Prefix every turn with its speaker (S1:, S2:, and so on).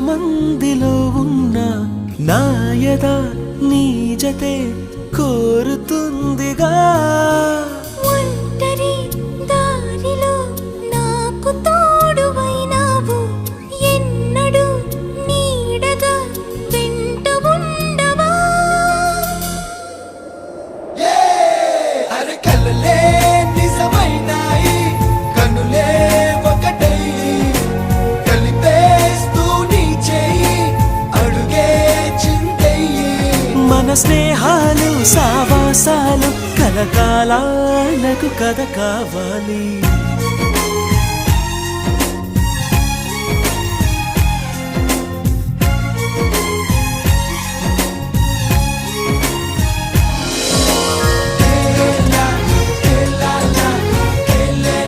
S1: మందిలో ఉన్న నాయద నీ జతే కోరుతుందిగా
S2: ఒంటరి దారిలో నాకు తోడువైనావు ఎన్నడూ నీడగా వెంట ఉండవా
S1: అరే కలలే నిజమైనాయి కనులే ఒకటై కలిపేస్తూ నీ చేయి అడుగే చిందయ్యి మన స్నేహాలు సావాసాలు కలకాలాలకు కథ కావాలి